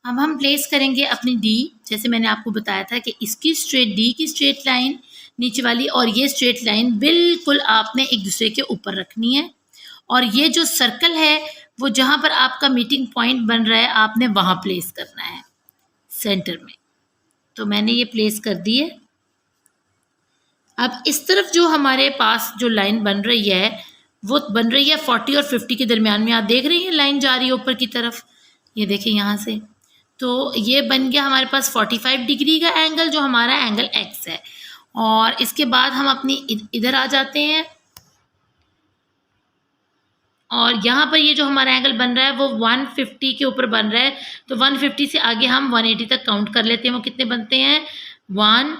अब हम प्लेस करेंगे अपनी डी, जैसे मैंने आपको बताया था कि इसकी स्ट्रेट डी की स्ट्रेट लाइन नीचे वाली और ये स्ट्रेट लाइन बिल्कुल आपने एक दूसरे के ऊपर रखनी है, और ये जो सर्कल है वो जहाँ पर आपका मीटिंग पॉइंट बन रहा है आपने वहाँ प्लेस करना है सेंटर में। तो मैंने ये प्लेस कर दी है। अब इस तरफ जो हमारे पास जो लाइन बन रही है वो बन रही है 40 और 50 के दरमियान में। आप देख रही हैं लाइन जा रही है ऊपर की तरफ, ये देखिए यहाँ से। तो ये बन गया हमारे पास 45 डिग्री का एंगल, जो हमारा एंगल एक्स है। और इसके बाद हम अपनी इधर आ जाते हैं, और यहाँ पर ये जो हमारा एंगल बन रहा है वो 150 के ऊपर बन रहा है। तो 150 से आगे हम 180 तक काउंट कर लेते हैं। वो कितने बनते हैं, 10,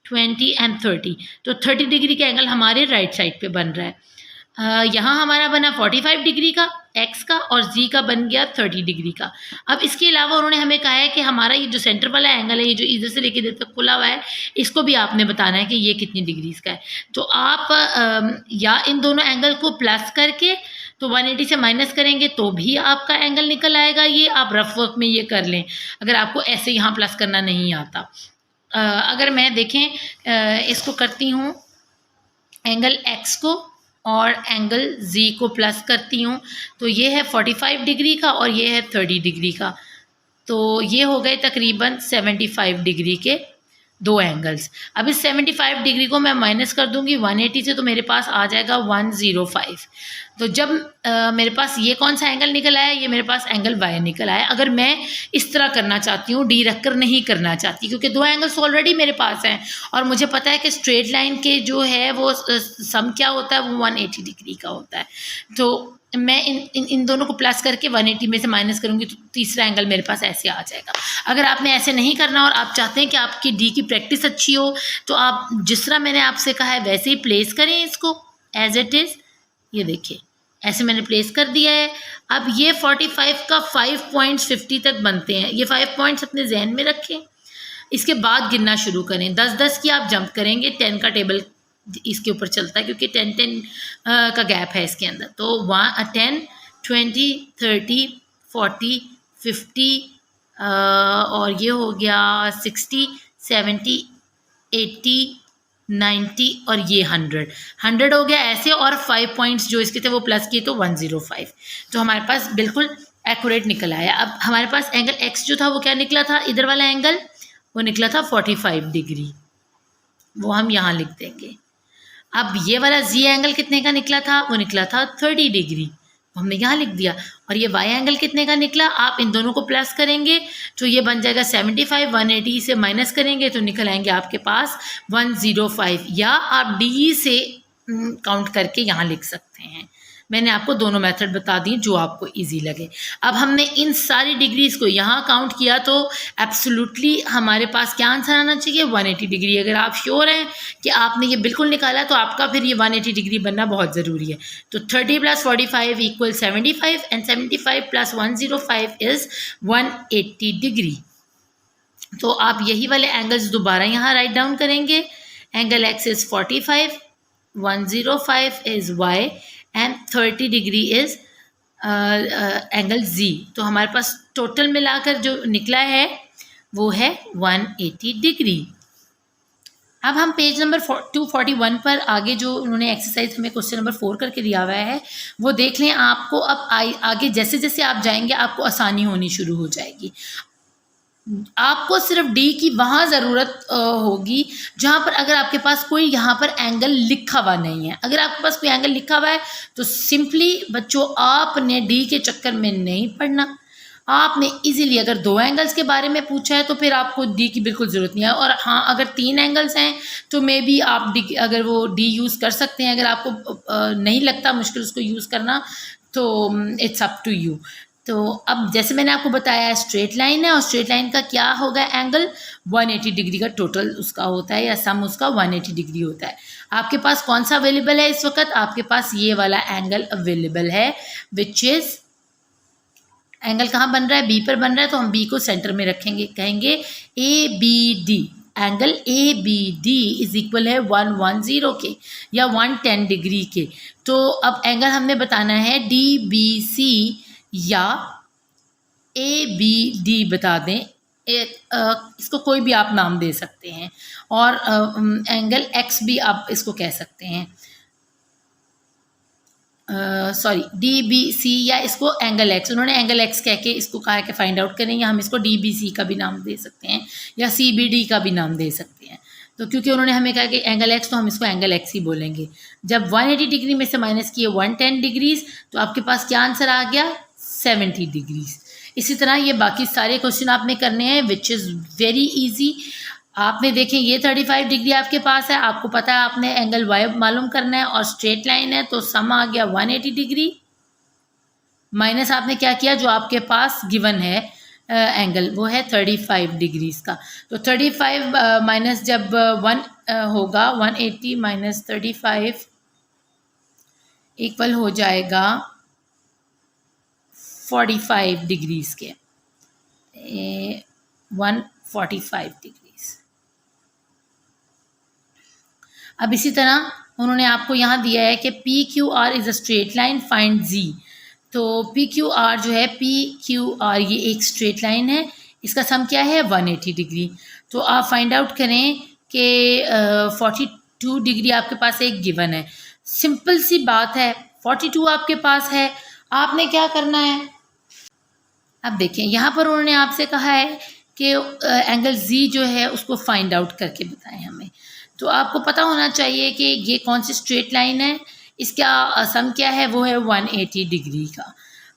20 एंड 30। तो 30 डिग्री का एंगल हमारे राइट साइड पे बन रहा है। यहाँ हमारा बना 45 डिग्री का एक्स का, और जी का बन गया 30 डिग्री का। अब इसके अलावा उन्होंने हमें कहा है कि हमारा ये जो सेंटर वाला एंगल है, ये जो इधर से लेके इधर तक खुला हुआ है, इसको भी आपने बताना है कि ये कितनी डिग्रीज का है। तो आप या इन दोनों एंगल को प्लस करके तो 180 से माइनस करेंगे तो भी आपका एंगल निकल आएगा। ये आप रफ वर्क में ये कर लें अगर आपको ऐसे यहाँ प्लस करना नहीं आता। अगर मैं देखें इसको करती हूँ एंगल एक्स को और एंगल जी को प्लस करती हूँ, तो ये है 45 डिग्री का और ये है 30 डिग्री का। तो ये हो गए तकरीबन 75 डिग्री के दो एंगल्स। अब इस 75 डिग्री को मैं माइनस कर दूंगी 180 से, तो मेरे पास आ जाएगा 105। तो जब मेरे पास ये कौन सा एंगल निकल आया, ये मेरे पास एंगल वाई निकल आया। अगर मैं इस तरह करना चाहती हूँ, डी रख कर नहीं करना चाहती, क्योंकि दो एंगल्स ऑलरेडी मेरे पास हैं और मुझे पता है कि स्ट्रेट लाइन के जो है वो सम क्या होता है, वो 180 डिग्री का होता है। तो मैं इन दोनों को प्लस करके 180 में से माइनस करूंगी तो तीसरा एंगल मेरे पास ऐसे आ जाएगा। अगर आपने ऐसे नहीं करना और आप चाहते हैं कि आपकी डी की प्रैक्टिस अच्छी हो, तो आप जिस तरह मैंने आपसे कहा है वैसे ही प्लेस करें इसको एज इट इज़। ये देखिए ऐसे मैंने प्लेस कर दिया है। अब ये 45 का 5 पॉइंट्स 50 तक बनते हैं। ये 5 पॉइंट्स अपने जहन में रखें। इसके बाद गिनना शुरू करें। 10-10 की आप जंप करेंगे। 10 का टेबल इसके ऊपर चलता है क्योंकि 10-10 का गैप है इसके अंदर। तो 10, 20, 30, 40, 50 और ये हो गया 60, 70, 80, 90 और ये 100 हो गया ऐसे। और 5 पॉइंट्स जो इसके थे वो प्लस किए तो 105। तो हमारे पास बिल्कुल एक्यूरेट निकल आया। अब हमारे पास एंगल एक्स जो था वो क्या निकला था, इधर वाला एंगल वो निकला था 45 डिग्री, वो हम यहाँ लिख देंगे। अब ये वाला जी एंगल कितने का निकला था, वो निकला था 30 डिग्री, वो हमने यहाँ लिख दिया। और ये वाई एंगल कितने का निकला, आप इन दोनों को प्लस करेंगे तो ये बन जाएगा 75। 180 से माइनस करेंगे तो निकल आएंगे आपके पास 105, या आप डी से काउंट करके यहाँ लिख सकते हैं। मैंने आपको दोनों मेथड बता दी जो आपको इजी लगे। अब हमने इन सारी डिग्रीज को यहाँ काउंट किया तो एब्सोल्युटली हमारे पास क्या आंसर आना चाहिए, 180 डिग्री। अगर आप श्योर हैं कि आपने ये बिल्कुल निकाला तो आपका फिर ये 180 डिग्री बनना बहुत ज़रूरी है। तो 30 + 45 = 75 एंड 75 + 105 इज़ 180 डिग्री। तो आप यही वाले एंगल्स दोबारा यहाँ राइट डाउन करेंगे। Angle x is 45, 105 is why and 30 degree is angle G. तो हमारे पास टोटल मिलाकर जो निकला है वो है 180 डिग्री। अब हम पेज नंबर 241 पर आगे जो उन्होंने एक्सरसाइज हमें क्वेश्चन नंबर 4 करके दिया हुआ है वो देख लें। आपको अब आगे जैसे जैसे आप जाएंगे आपको आसानी होनी शुरू हो जाएगी। आपको सिर्फ डी की वहाँ ज़रूरत होगी जहाँ पर अगर आपके पास कोई यहाँ पर एंगल लिखा हुआ नहीं है। अगर आपके पास कोई एंगल लिखा हुआ है तो सिंपली बच्चों आपने डी के चक्कर में नहीं पड़ना। आपने इजीली, अगर 2 एंगल्स के बारे में पूछा है तो फिर आपको डी की बिल्कुल ज़रूरत नहीं है। और हाँ, अगर 3 एंगल्स हैं तो मे बी आप डी, अगर वो डी यूज़ कर सकते हैं। अगर आपको नहीं लगता मुश्किल उसको यूज़ करना तो इट्स अप टू यू। तो अब जैसे मैंने आपको बताया स्ट्रेट लाइन है और स्ट्रेट लाइन का क्या होगा एंगल, 180 डिग्री का टोटल उसका होता है या सम उसका 180 डिग्री होता है। आपके पास कौन सा अवेलेबल है इस वक्त, आपके पास ये वाला एंगल अवेलेबल है विच इज़, एंगल कहाँ बन रहा है, बी पर बन रहा है। तो हम बी को सेंटर में रखेंगे, कहेंगे A B D. Angle A B D is equal है 110 के या 110 डिग्री के। तो अब एंगल हमने बताना है डी बी सी या ABD बता दें, इसको कोई भी आप नाम दे सकते हैं, और एंगल X भी आप इसको कह सकते हैं, सॉरी DBC, या इसको एंगल X, उन्होंने एंगल X कह के इसको कहा है कि फाइंड आउट करें, या हम इसको DBC का भी नाम दे सकते हैं या CBD का भी नाम दे सकते हैं। तो क्योंकि उन्होंने हमें कहा कि एंगल X, तो हम इसको एंगल X ही बोलेंगे। जब 180 डिग्री में से माइनस किए 110 डिग्रीज, तो आपके पास क्या आंसर आ गया, 70 डिग्रीज। इसी तरह ये बाकी सारे क्वेश्चन आपने करने हैं, विच इज़ वेरी ईजी। आपने देखें ये 35 डिग्री आपके पास है, आपको पता है आपने एंगल Y मालूम करना है और स्ट्रेट लाइन है, तो सम आ गया 180 डिग्री, माइनस आपने क्या किया, जो आपके पास गिवन है एंगल वो है 35 डिग्रीज का। तो 35 माइनस जब 1 होगा, 180 माइनस 35 इक्वल हो जाएगा 45 डिग्रीज के, 145 डिग्रीज। अब इसी तरह उन्होंने आपको यहाँ दिया है कि PQR is a straight line, find Z। तो PQR जो है, PQR ये एक स्ट्रेट लाइन है, इसका सम क्या है, 180 डिग्री। तो आप फाइंड आउट करें कि 42 डिग्री आपके पास एक गिवन है। सिंपल सी बात है, 42 आपके पास है, आपने क्या करना है, अब देखें यहाँ पर उन्होंने आपसे कहा है कि एंगल Z जो है उसको फाइंड आउट करके बताएं हमें। तो आपको पता होना चाहिए कि ये कौन सी स्ट्रेट लाइन है, इसका सम क्या है, वो है 180 डिग्री का।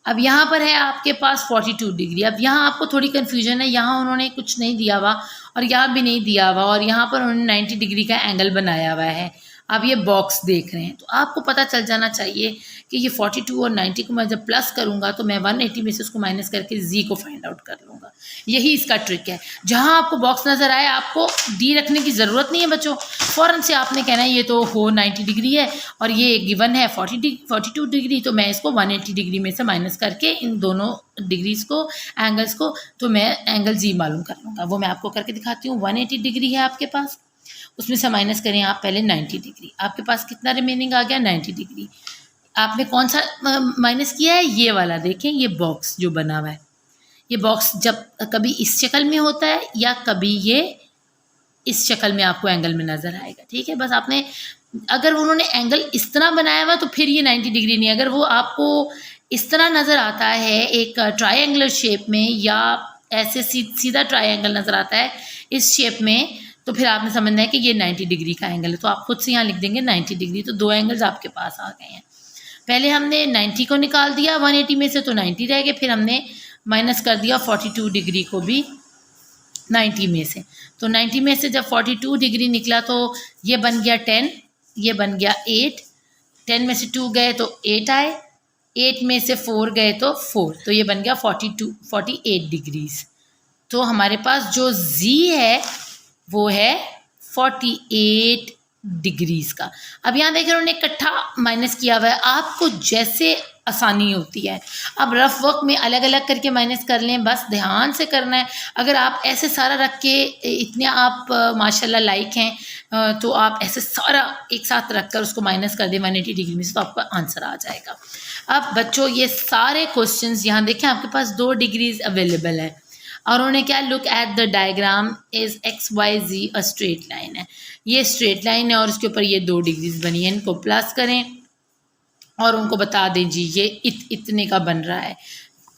अब यहाँ पर है आपके पास 42 डिग्री। अब यहाँ आपको थोड़ी कन्फ्यूजन है, यहाँ उन्होंने कुछ नहीं दिया हुआ और यहाँ भी नहीं दिया हुआ, और यहाँ पर उन्होंने 90 डिग्री का एंगल बनाया हुआ है। आप ये बॉक्स देख रहे हैं, तो आपको पता चल जाना चाहिए कि ये 42 और 90 को मैं जब प्लस करूँगा तो मैं 180 में से उसको माइनस करके Z को फाइंड आउट कर लूँगा। यही इसका ट्रिक है। जहाँ आपको बॉक्स नज़र आए, आपको D रखने की ज़रूरत नहीं है बच्चों, फ़ौरन से आपने कहना है ये तो हो 90 डिग्री है और ये गिवन है 42 डिग्री, तो मैं इसको 180 डिग्री में से माइनस करके इन दोनों डिग्रीज को, एंगल्स को, तो मैं एंगल Z मालूम कर लूँगा। वो मैं आपको करके दिखाती हूँ। 180 डिग्री है आपके पास, उसमें से माइनस करें आप पहले 90 डिग्री, आपके पास कितना रिमेनिंग आ गया, 90 डिग्री। आपने कौन सा माइनस किया है, ये वाला देखें, ये बॉक्स जो बना हुआ है, ये बॉक्स जब कभी इस शक्ल में होता है या कभी ये इस शक्ल में आपको एंगल में नज़र आएगा। ठीक है, बस आपने, अगर उन्होंने एंगल इस तरह बनाया हुआ तो फिर ये 90 डिग्री नहीं, अगर वो आपको इस तरह नज़र आता है एक ट्रायंगुलर शेप में, या ऐसे सीधा ट्रायंगल नज़र आता है इस शेप में, तो फिर आपने समझना है कि ये 90 डिग्री का एंगल है। तो आप खुद से यहाँ लिख देंगे 90 डिग्री। तो दो एंगल्स आपके पास आ गए हैं। पहले हमने 90 को निकाल दिया 180 में से, तो 90 रह गए, फिर हमने माइनस कर दिया 42 डिग्री को भी 90 में से। तो 90 में से जब 42 डिग्री निकला तो ये बन गया 10, ये बन गया 8, 10 में से 2 गए तो 8 आए, 8 में से 4 गए तो 4, तो ये बन गया 48 डिग्रीज। तो हमारे पास जो Z है वो है 48 डिग्रीज का। अब यहाँ देखें उन्होंने इकट्ठा माइनस किया हुआ है, आपको जैसे आसानी होती है। अब रफ वर्क में अलग अलग करके माइनस कर लें, बस ध्यान से करना है। अगर आप ऐसे सारा रख के, इतने आप माशाल्लाह लाइक हैं, तो आप ऐसे सारा एक साथ रख कर उसको माइनस कर दें 180 डिग्री में से, तो आपका आंसर आ जाएगा। अब बच्चों ये सारे क्वेश्चंस यहाँ देखें, आपके पास 2 डिग्रीज अवेलेबल है और उन्होंने क्या, look at the diagram is XYZ a straight line है। ये स्ट्रेट लाइन है और उसके ऊपर ये 2 डिग्रीज बनी है, इनको प्लस करें और उनको बता दें जी ये इतने का बन रहा है।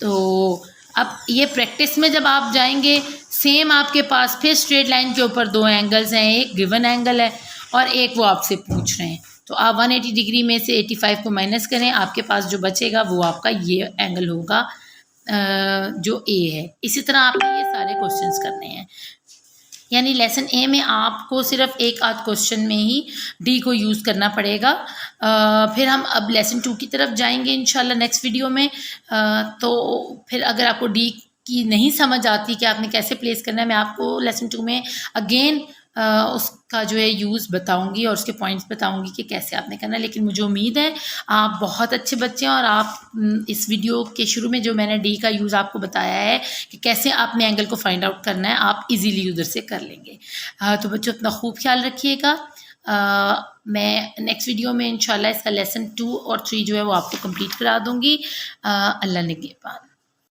तो अब ये प्रैक्टिस में जब आप जाएंगे, सेम आपके पास फिर स्ट्रेट लाइन के ऊपर 2 एंगल्स हैं, एक गिवन एंगल है और एक वो आपसे पूछ रहे हैं। तो आप 180 डिग्री में से 85 को माइनस करें, आपके पास जो बचेगा वो आपका ये एंगल होगा जो A है। इसी तरह आपने ये सारे क्वेश्चंस करने हैं। यानी लेसन A में आपको सिर्फ एक आध क्वेश्चन में ही D को यूज़ करना पड़ेगा। फिर हम अब लेसन 2 की तरफ जाएंगे इंशाल्लाह नेक्स्ट वीडियो में। तो फिर अगर आपको D की नहीं समझ आती कि आपने कैसे प्लेस करना है, मैं आपको लेसन 2 में अगेन उसका जो है यूज़ बताऊंगी और उसके पॉइंट्स बताऊंगी कि कैसे आपने करना है। लेकिन मुझे उम्मीद है आप बहुत अच्छे बच्चे हैं और आप इस वीडियो के शुरू में जो मैंने D का यूज़ आपको बताया है कि कैसे आपने एंगल को फाइंड आउट करना है, आप इजीली उधर से कर लेंगे। तो बच्चों अपना खूब ख्याल रखिएगा। मैं नेक्स्ट वीडियो में इंशाल्लाह इसका लेसन 2 और 3 जो है वो आपको कंप्लीट करा दूँगी। अल्लाह निगहबान।